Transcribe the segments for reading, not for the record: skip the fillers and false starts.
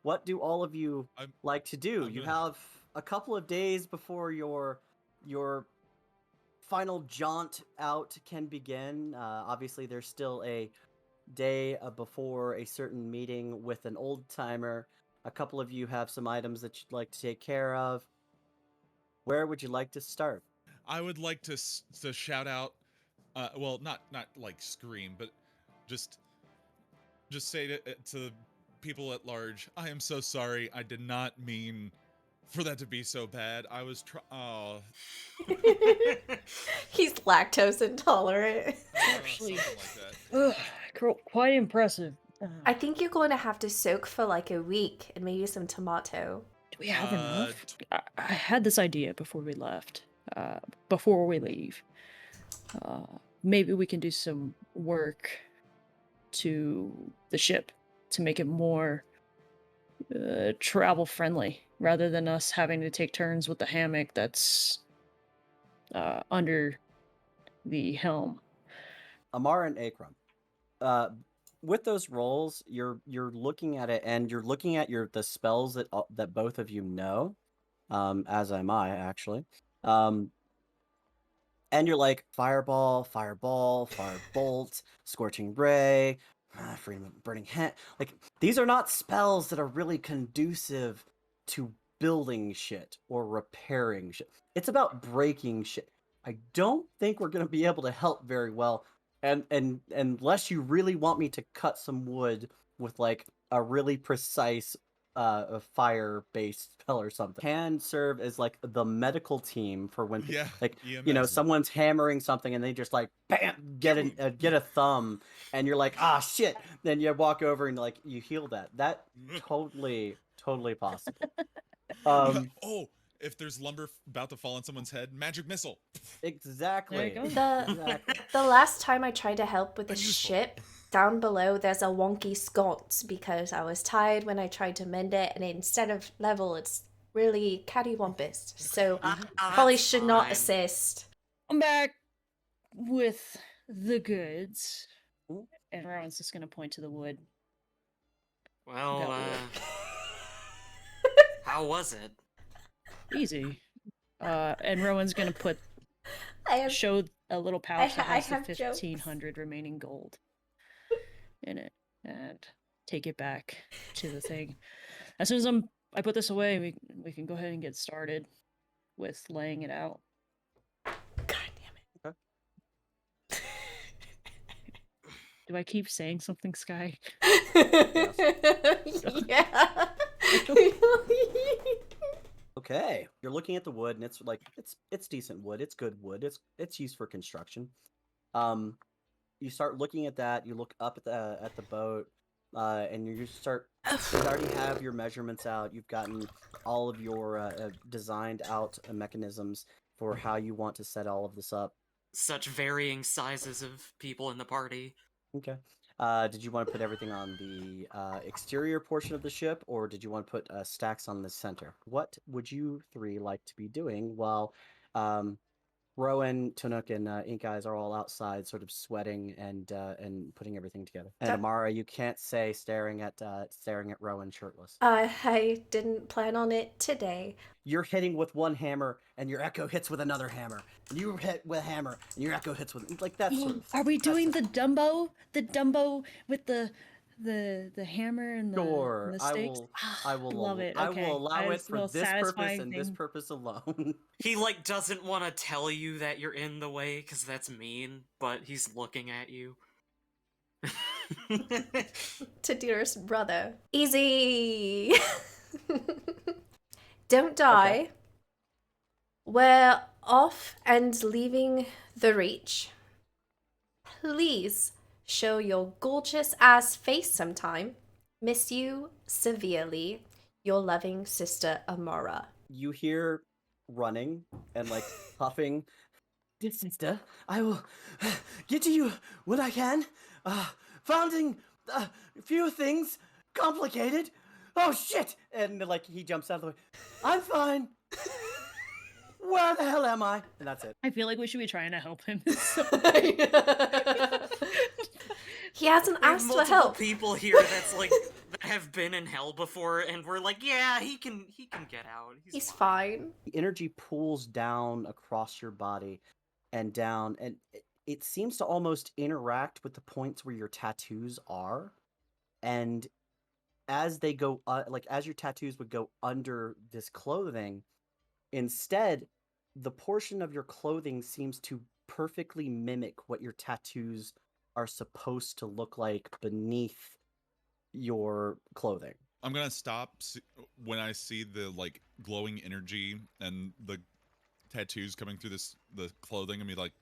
what do all of you like to do? You have a couple of days before your final jaunt out can begin. Obviously, there's still a day before a certain meeting with an old timer. A couple of you have some items that you'd like to take care of. Where would you like to start? I would like to shout out. Well, not like scream, but just say to people at large, I am so sorry. I did not mean for that to be so bad. I was oh. He's lactose intolerant. Actually, like that. Quite impressive. I think you're going to have to soak for like a week and maybe some tomato. Do we have enough? I had this idea before we left. Before we leave. Maybe we can do some work to the ship to make it more travel friendly, rather than us having to take turns with the hammock that's under the helm. Amara and Akram, with those rolls, you're looking at it, and you're looking at the spells that both of you know, as am I actually, and you're like fireball, firebolt, scorching ray, freedom of burning hand. Like, these are not spells that are really conducive to building shit or repairing shit. It's about breaking shit. I don't think we're gonna be able to help very well. And unless you really want me to cut some wood with like a really precise a fire-based spell or something, can serve as like the medical team for when someone's hammering something and they just like bam get a thumb and you're like, ah, shit, then you walk over and like you heal that totally possible. Oh, if there's lumber about to fall on someone's head, magic missile. Exactly. The last time I tried to help with the ship, down below there's a wonky sconce because I was tired when I tried to mend it, and instead of level, it's really cattywampus. So probably should not assist. I'm back with the goods. And Rowan's just gonna point to the wood. Well, how was it? Easy. And Rowan's gonna show a little pouch that has the 1,500 remaining gold in it, and take it back to the thing. As soon as I put this away, we can go ahead and get started with laying it out. God damn it. Okay. Do I keep saying something, Sky? Yeah. Okay, you're looking at the wood, and it's like it's decent wood. It's good wood. It's used for construction. You start looking at that. You look up at the boat, and you already have your measurements out. You've gotten all of your designed out mechanisms for how you want to set all of this up. Such varying sizes of people in the party. Okay. Did you want to put everything on the exterior portion of the ship, or did you want to put stacks on the center? What would you three like to be doing while Rowan, Tunuk, and Ink Eyes are all outside, sort of sweating and putting everything together? And Amara, you can't say staring at Rowan shirtless. I didn't plan on it today. You're hitting with one hammer, and your echo hits with another hammer. And you hit with a hammer, and your echo hits with like that. Sort of Are we doing the Dumbo? The Dumbo with the hammer and the stakes? I will love it. I Okay. will allow it for this purpose and this purpose alone. He like doesn't want to tell you that you're in the way because that's mean, but he's looking at you. Tadira's brother. Easy. Don't die. Okay. We're off and leaving the Reach. Please show your gorgeous ass face sometime. Miss you severely. Your loving sister Amara. You hear running and like puffing. Dear sister, I will get to you when I can. Finding a few things complicated. Oh shit! And like he jumps out of the way. I'm fine. Where the hell am I? And that's it. I feel like we should be trying to help him. He hasn't We have asked for multiple help. people here that's like that have been in hell before, and we're like, yeah, he can get out. He's fine. The energy pulls down across your body and down, and it seems to almost interact with the points where your tattoos are. And as they go, like as your tattoos would go under this clothing, instead, the portion of your clothing seems to perfectly mimic what your tattoos are supposed to look like beneath your clothing. I'm gonna stop when I see the like glowing energy and the tattoos coming through the clothing and be like,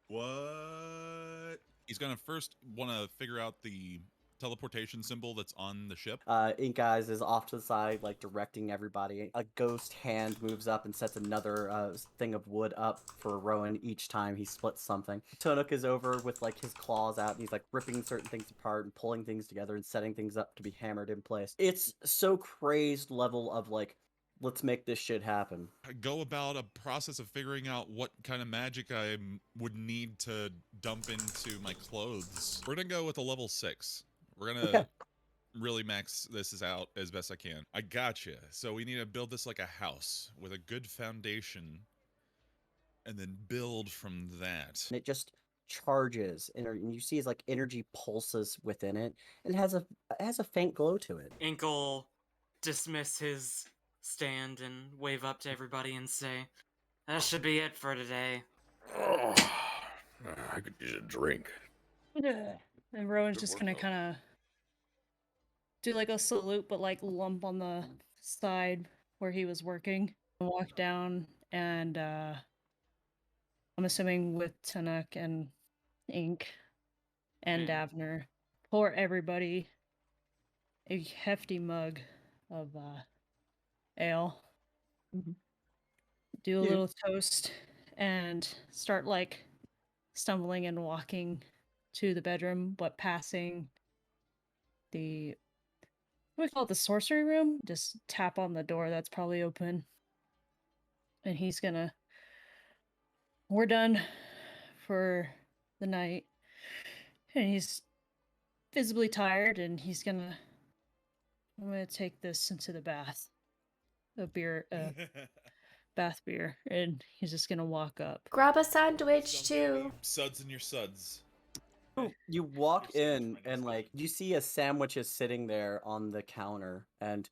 what? He's gonna first want to figure out the teleportation symbol that's on the ship. Ink Eyes is off to the side, like directing everybody. A ghost hand moves up and sets another thing of wood up for Rowan each time he splits something. Tonuk is over with like his claws out and he's like ripping certain things apart and pulling things together and setting things up to be hammered in place. It's so crazed level of like, let's make this shit happen. I go about a process of figuring out what kind of magic I would need to dump into my clothes. We're gonna go with a level 6. We're gonna Okay. really max this out as best I can. I gotcha. So we need to build this like a house with a good foundation and then build from that. And it just charges and you see his like energy pulses within it and it has a faint glow to it. Inkle dismiss his stand and wave up to everybody and say, that should be it for today. Oh, I could use a drink. And Rowan's Good just work, gonna though. kind of do like a salute, but like lump on the side where he was working. Walk down, and I'm assuming with Tanuk and Ink and Davner, pour everybody a hefty mug of ale. Do a Yeah. little toast and start like stumbling and walking to the bedroom, but passing the what do we call it, the sorcery room? Just tap on the door that's probably open. And he's gonna we're done for the night. And he's visibly tired and I'm gonna take this into the bath. A beer bath beer. And he's just gonna walk up. Grab a sandwich too. Suds in your suds. You walk Your sandwich in might and be like you see a sandwich is sitting there on the counter and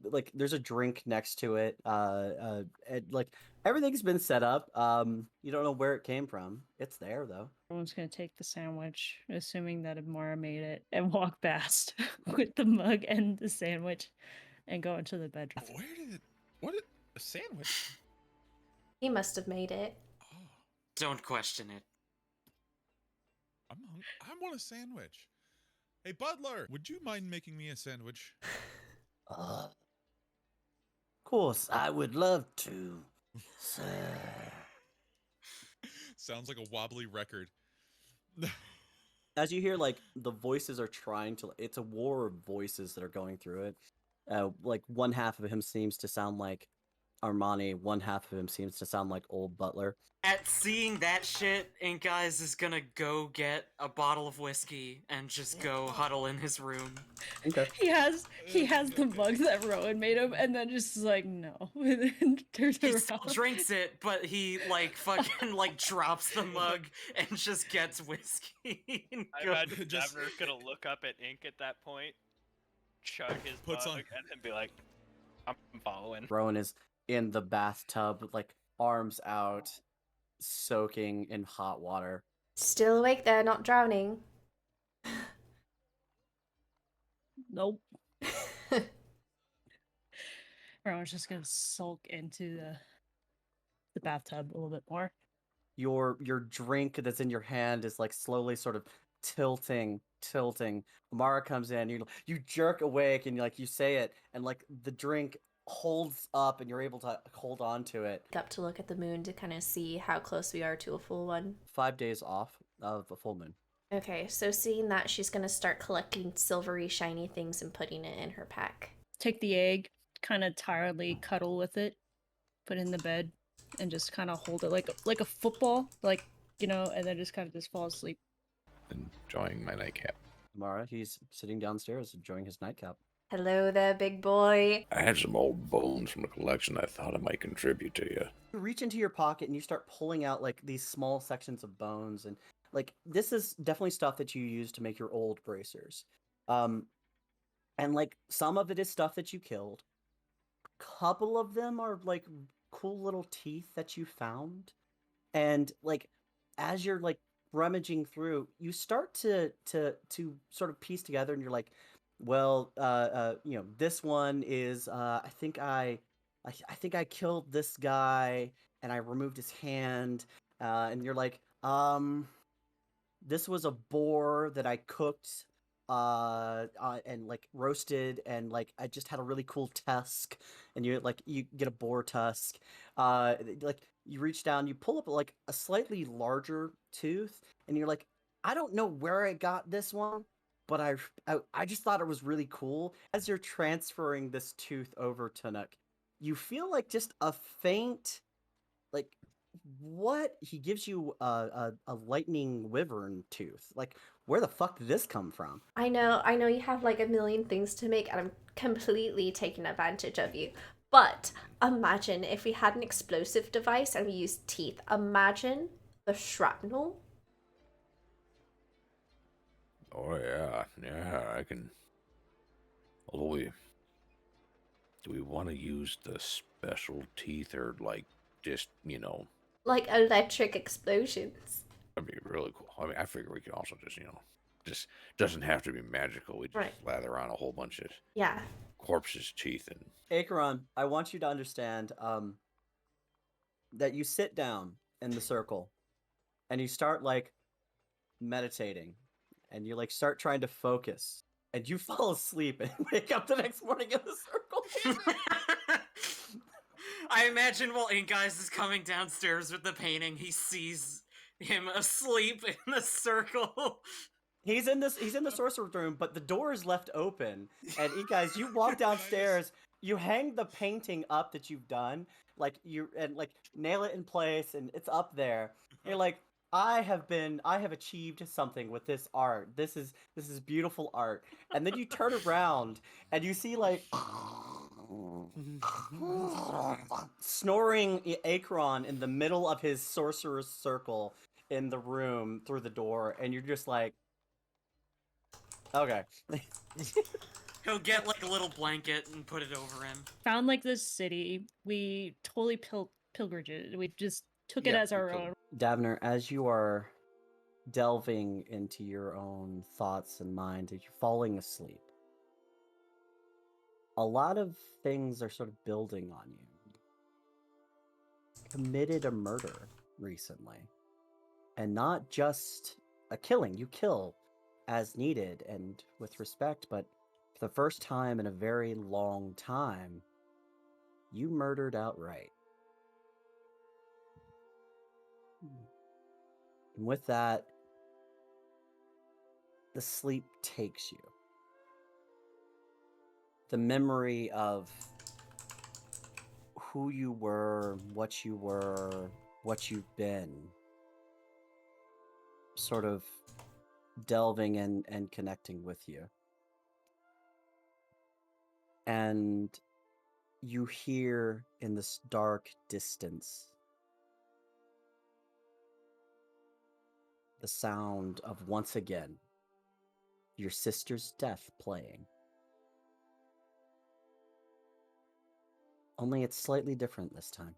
like there's a drink next to it and like everything's been set up. You don't know where it came from. It's there though. Everyone's gonna take the sandwich, assuming that Amara made it, and walk past with the mug and the sandwich and go into the bedroom. Where did it? A sandwich? He must have made it. Oh, Don't question it. I want a sandwich. Hey, butler, would you mind making me a sandwich? Of course, I would love to, sir. Sounds like a wobbly record. As you hear, like the voices are trying to. It's a war of voices that are going through it. Like one half of him seems to sound like Armani, one half of him seems to sound like old Butler. At seeing that shit, Ink Eyes is gonna go get a bottle of whiskey and just go huddle in his room. Okay. He has the mug that Rowan made him, and then just is like no, and turns He still around. drinks it, but he like fucking like drops the mug and just gets whiskey. And I goes. imagine Just- Davner's gonna look up at Ink at that point, chug his Puts mug, on- and then be like, I'm following. Rowan is in the bathtub, like arms out, soaking in hot water. Still awake there, not drowning. Nope. Rowan's just gonna sulk into the bathtub a little bit more. Your drink that's in your hand is like slowly sort of tilting. Amara comes in, you jerk awake and you say it, and like the drink holds up and you're able to hold on to it. Up to look at the moon to kind of see how close we are to a full one. 5 days off of a full moon. Okay, so seeing that, she's gonna start collecting silvery, shiny things and putting it in her pack. Take the egg, kind of tiredly cuddle with it, put it in the bed, and just kind of hold it like a football, like and then just kind of just fall asleep. Enjoying my nightcap. Amara, he's sitting downstairs enjoying his nightcap. Hello there, big boy. I had some old bones from the collection I thought I might contribute to you. You reach into your pocket and you start pulling out like these small sections of bones, and like this is definitely stuff that you use to make your old bracers. And like some of it is stuff that you killed. A couple of them are like cool little teeth that you found. And like as you're like rummaging through, you start to sort of piece together, and you're like, well, this one is I think I killed this guy and I removed his hand, and you're like, this was a boar that I cooked and like roasted, and like I just had a really cool tusk, and you get a boar tusk. Like you reach down, you pull up like a slightly larger tooth, and you're like, I don't know where I got this one, but I just thought it was really cool. As you're transferring this tooth over to Nook, you feel like just a faint, like, what? He gives you a lightning wyvern tooth. Like, where the fuck did this come from? I know you have like a million things to make, and I'm completely taking advantage of you. But imagine if we had an explosive device and we used teeth. Imagine the shrapnel. Oh yeah, I can. Although do we want to use the special teeth or like just Like electric explosions. that'd be really cool. I mean, I figure we could also just doesn't have to be magical. We just Right. lather on a whole bunch of Yeah. corpses' teeth and Acheron, I want you to understand that you sit down in the circle and you start like meditating, and you like start trying to focus, and you fall asleep and wake up the next morning in the circle. I imagine while Ink Eyes is coming downstairs with the painting, he sees him asleep in the circle. He's in the sorcerer's room, but the door is left open. And you guys, you walk downstairs, you hang the painting up that you've done, like nail it in place, and it's up there. And you're like, I have achieved something with this art. This is beautiful art. And then you turn around and you see like snoring Acheron in the middle of his sorcerer's circle in the room through the door, and you're just like, okay. He'll get like a little blanket and put it over him. Found like this city. We totally pilgrimaged it. We just took it Yeah, as our cool. own. Davner, as you are delving into your own thoughts and mind, as you're falling asleep, a lot of things are sort of building on you. Committed a murder recently. And not just a killing. You kill as needed and with respect, but for the first time in a very long time, you murdered outright. And with that, the sleep takes you. The memory of who you were, what you've been, sort of delving in and connecting with you. And you hear in this dark distance the sound of, once again, your sister's death playing. Only it's slightly different this time.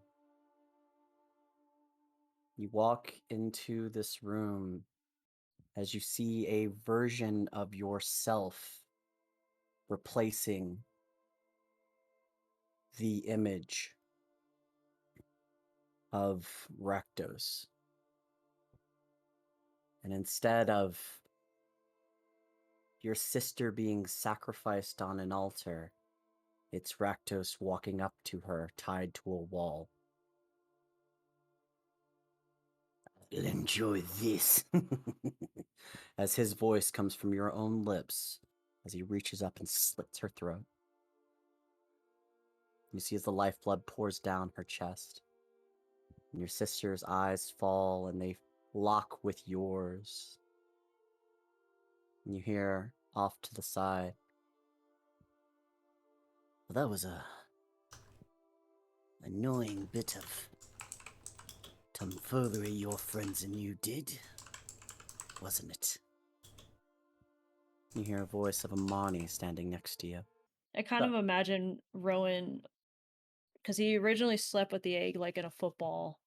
You walk into this room as you see a version of yourself replacing the image of Rakdos. And instead of your sister being sacrificed on an altar, it's Rakdos walking up to her, tied to a wall. I'll enjoy this. As his voice comes from your own lips, as he reaches up and slits her throat. You see as the lifeblood pours down her chest. And your sister's eyes fall, and they lock with yours. And you hear off to the side. Well, that was a annoying bit of tomfoolery your friends and you did, wasn't it? You hear a voice of Amani standing next to you. I kind of imagine Rowan, because he originally slept with the egg like in a football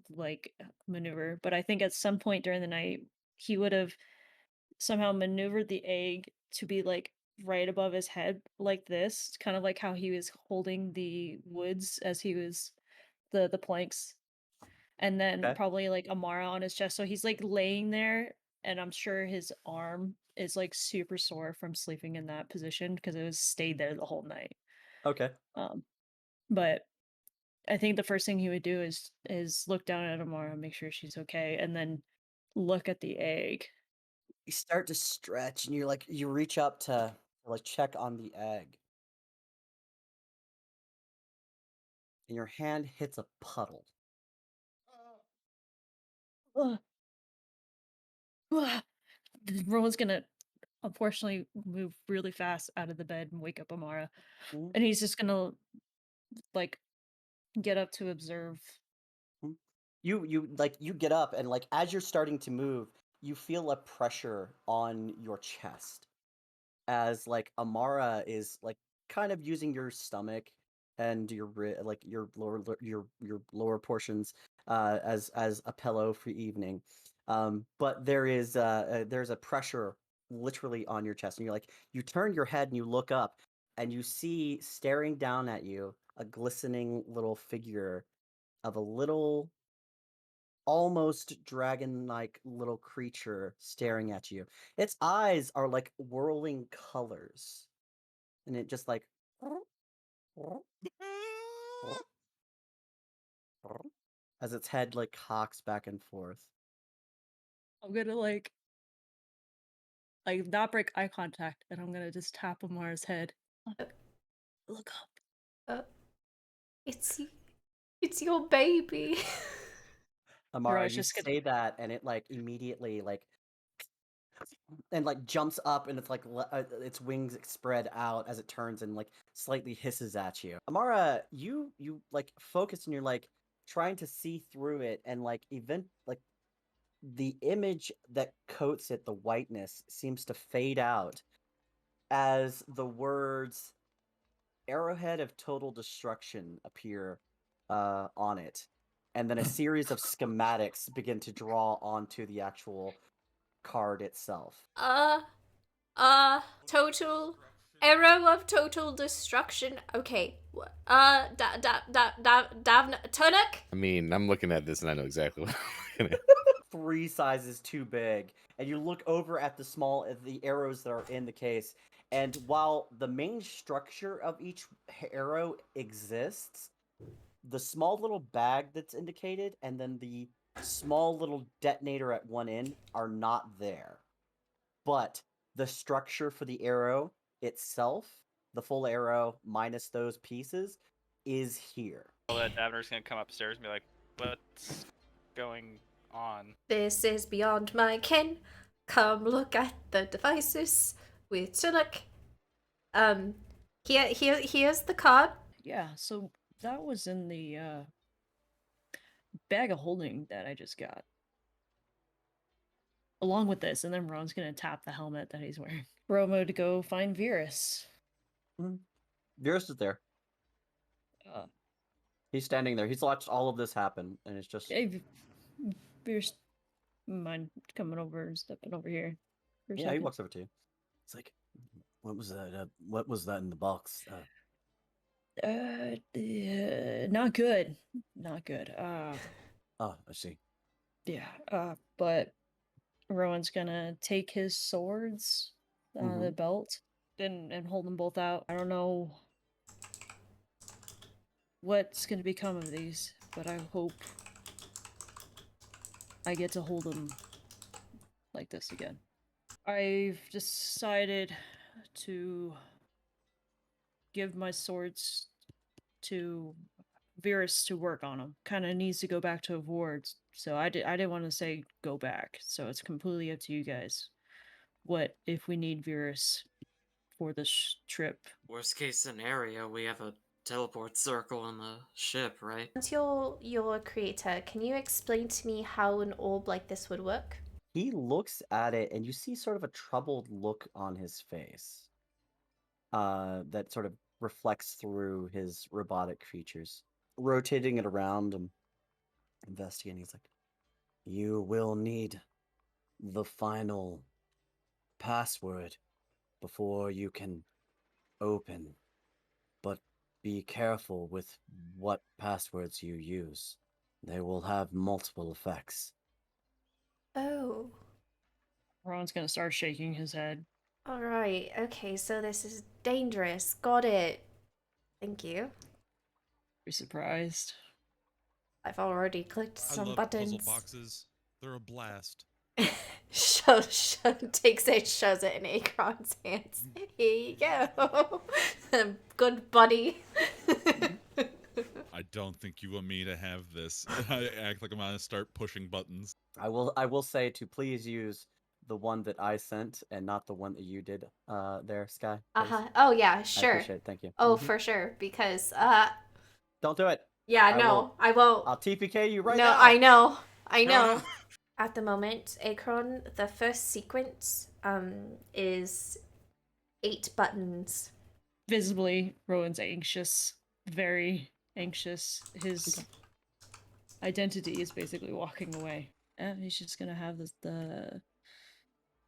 like maneuver, but I think at some point during the night he would have somehow maneuvered the egg to be like right above his head like this, kind of like how he was holding the woods as he was the planks, and then Okay. probably like Amara on his chest. So he's like laying there, and I'm sure his arm is like super sore from sleeping in that position because it was stayed there the whole night. Okay. But I think the first thing he would do is look down at Amara, make sure she's okay, and then look at the egg. You start to stretch and you reach up to like check on the egg. And your hand hits a puddle. Ugh. Ugh. Rowan's gonna unfortunately move really fast out of the bed and wake up Amara. Mhm. And he's just gonna like get up to observe. You get up and like as you're starting to move, you feel a pressure on your chest as like Amara is like kind of using your stomach and like your lower portions as a pillow for evening. But there's a pressure literally on your chest, and you turn your head and you look up and you see staring down at you a glistening little figure of a little almost dragon-like little creature staring at you. Its eyes are like whirling colors, and it just like as its head like cocks back and forth. I'm gonna like not break eye contact, and I'm gonna just tap Amara's head. Look up. It's your baby. Amara, Rowan's you just gonna say that, and it like immediately like and like jumps up, and it's like its wings spread out as it turns and like slightly hisses at you. Amara, you like focus and you're like trying to see through it, and like the image that coats it, the whiteness, seems to fade out as the words "Arrowhead of Total Destruction" appear on it, and then a series of schematics begin to draw onto the actual card itself. Total arrow of total destruction. Okay. Tunuk? I mean, I'm looking at this and I know exactly what I'm looking at. 3 sizes too big, and you look over at the arrows that are in the case, and while the main structure of each arrow exists, the small little bag that's indicated and then the small little detonator at one end are not there. But the structure for the arrow itself, the full arrow minus those pieces, is here. That Davner's gonna come upstairs and be like, "What's going on?" This is beyond my ken. Come look at the devices with Tunuk. Here's the card. Yeah, so that was in the bag of holding that I just got. Along with this, and then Ron's gonna tap the helmet that he's wearing. Romo to go find Virus. Virus is there. Uh, He's standing there. He's watched all of this happen, and it's just Hey, Virus, mind coming over and stepping over here for a yeah. He second? walks over to you. It's like, what was that? What was that in the box? Not good. Not good. Oh, I see. Yeah. But Rowan's gonna take his swords out of the belt and hold them both out. I don't know what's gonna become of these, but I hope I get to hold them like this again. I've decided to give my swords to Virus to work on them. Kind of needs to go back to wards So I didn't want to say go back. So it's completely up to you guys. What if we need Virus for this trip? Worst case scenario, we have a teleport circle on the ship, right? Since you're a creator, can you explain to me how an orb like this would work? He looks at it, and you see sort of a troubled look on his face. That sort of reflects through his robotic features. Rotating it around and investigating, he's like, "You will need the final password before you can open. But be careful with what passwords you use. They will have multiple effects." Oh. Ron's gonna start shaking his head. Alright, okay, so this is dangerous. Got it. Thank you. Be surprised. I've already clicked I some love buttons. puzzle boxes. They're a blast. Takes it, shows it in Akron's hands. Here you go. Good buddy. I don't think you want me to have this. I act like I'm gonna start pushing buttons. I will say to please use the one that I sent and not the one that you did there, Sky. please. Oh yeah, I sure. appreciate it. Thank you. Oh, Mhm. for sure. Because Don't do it. yeah, I no, won't. I won't. I'll TPK you right no, now. I know. I No, know. no. At the moment, Akron, the first sequence is 8 buttons. Visibly, Rowan's anxious. Very anxious. His identity is basically walking away. He's just gonna have the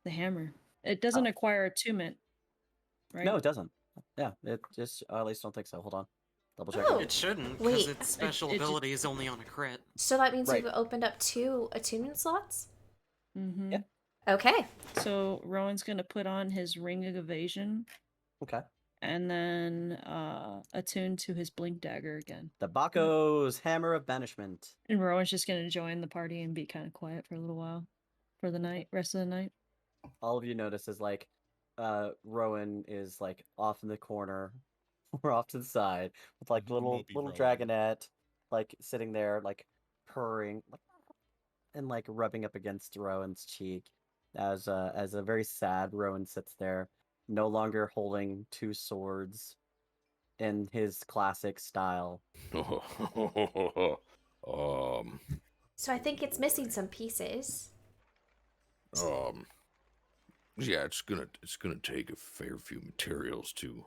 hammer. It doesn't acquire attunement, right? No, it doesn't. Yeah, it just at least don't think so. Hold on. Double check. Oh. It shouldn't, Wait. because its special It just- ability is only on a crit. So that means Right. we've opened up 2 attunement slots? Mm-hmm. Yeah. Okay. So Rowan's gonna put on his ring of evasion Okay. and then attune to his blink dagger again. The Bako's Hammer of Banishment. And Rowan's just gonna join the party and be kind of quiet for a little while, for the night, rest of the night. All of you notice is like Rowan is like off in the corner or off to the side with like little Mopey little Rowan. dragonette like sitting there like purring like, and like rubbing up against Rowan's cheek as a very sad Rowan sits there, no longer holding 2 swords in his classic style. So I think it's missing some pieces. Yeah, it's gonna take a fair few materials to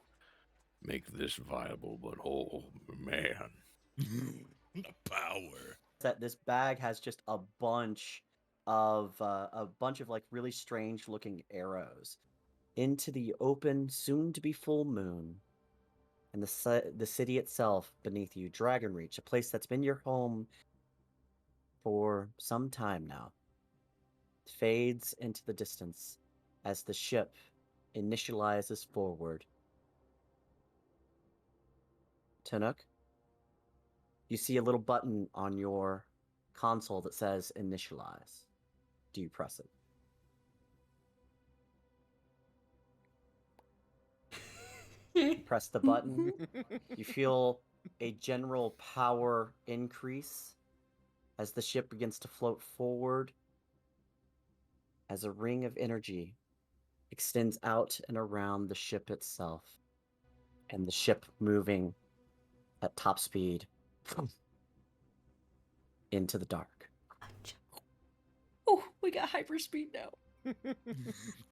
make this viable, but oh man. The power. That this bag has just a bunch of like really strange looking arrows into the open, soon to be full moon, and the city itself beneath you, Dragonreach, a place that's been your home for some time now, fades into the distance as the ship initializes forward. Tunuk, you see a little button on your console that says initialize. Do you press it? You press the button. You feel a general power increase as the ship begins to float forward, as a ring of energy extends out and around the ship itself, and the ship moving at top speed into the dark. Oh, we got hyperspeed now.